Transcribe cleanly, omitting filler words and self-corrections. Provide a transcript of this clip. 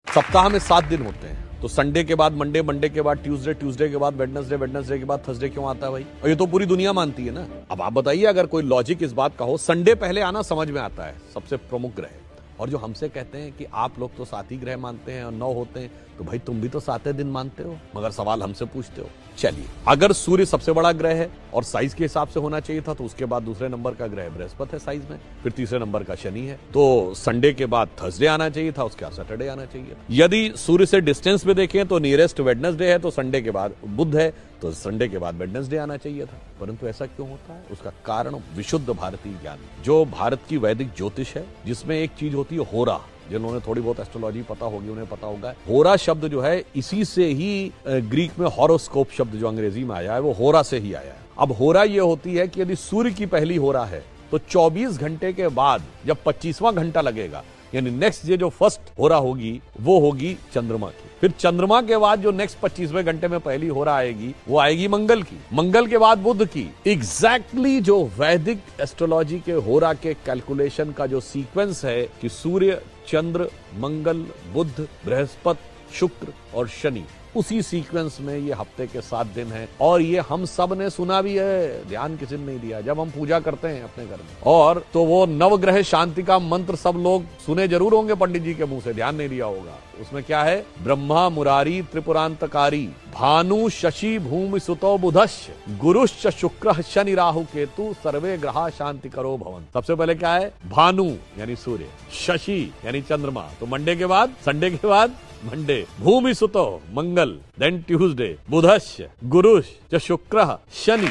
सप्ताह में 7 दिन होते हैं, तो संडे के बाद मंडे, मंडे के बाद ट्यूसडे, ट्यूसडे के बाद वेडनेसडे, वेडनेसडे के बाद थर्सडे क्यों आता है भाई? और ये तो पूरी दुनिया मानती है ना। अब आप बताइए, अगर कोई लॉजिक इस बात का हो, संडे पहले आना समझ में आता है, सबसे प्रमुख ग्रह। और जो हमसे कहते हैं कि आप लोग तो 7 ही ग्रह मानते हैं और 9 होते हैं, तो भाई तुम भी तो 7 दिन मानते हो, मगर सवाल हमसे पूछते हो। चलिए, अगर सूर्य सबसे बड़ा ग्रह है और साइज के हिसाब से होना चाहिए था, तो उसके बाद दूसरे नंबर का ग्रह बृहस्पति है साइज में, फिर तीसरे नंबर का शनि है, तो संडे के बाद थर्सडे आना चाहिए था, उसके बाद सैटरडे आना चाहिए था। यदि सूर्य से डिस्टेंस पे देखें तो नियरेस्ट वेडनेसडे है, तो संडे के बाद बुध है, तो संडे के बाद वेडनेसडे आना चाहिए था। परंतु ऐसा क्यों होता है? उसका कारण विशुद्ध भारतीय ज्ञान, जो भारत की वैदिक ज्योतिष है, जिसमें एक चीज होती है होरा। जिन्होंने थोड़ी बहुत एस्ट्रोलॉजी पता होगी उन्हें पता होगा, होरा शब्द जो है इसी से ही ग्रीक में हॉरोस्कोप शब्द जो अंग्रेजी में आया है वो होरा से ही आया है। अब होरा ये होती है कि यदि सूर्य की पहली होरा है तो 24 घंटे के बाद जब 25वां घंटा लगेगा, यानी नेक्स्ट ये जो फर्स्ट होरा होगी वो होगी चंद्रमा की। फिर चंद्रमा के बाद जो नेक्स्ट 25वें घंटे में पहली होरा आएगी वो आएगी मंगल की, मंगल के बाद बुध की। एग्जैक्टली जो वैदिक एस्ट्रोलॉजी के होरा के कैलकुलेशन का जो सीक्वेंस है कि सूर्य, चंद्र, मंगल, बुध, बृहस्पति, शुक्र और शनि, उसी सीक्वेंस में ये हफ्ते के 7 दिन हैं। और ये हम सब ने सुना भी है, ध्यान किसी ने नहीं दिया। जब हम पूजा करते हैं अपने घर में, और तो वो नवग्रह शांति का मंत्र सब लोग सुने जरूर होंगे पंडित जी के मुंह से, ध्यान नहीं दिया होगा। उसमें क्या है? ब्रह्मा मुरारी त्रिपुरांतकारी, भानु शशि भूमि सुतो बुधश्च, गुरुश्च शुक्र शनि राहु केतु, सर्वे ग्रहा शांति करो भवन। सबसे पहले क्या है? भानु यानी सूर्य, शशि यानी चंद्रमा, तो मंडे के बाद, संडे के बाद मंडे, भूमि सुतो मंगल, देन ट्यूसडे, बुधश्च, गुरुश्च शुक्र शनि।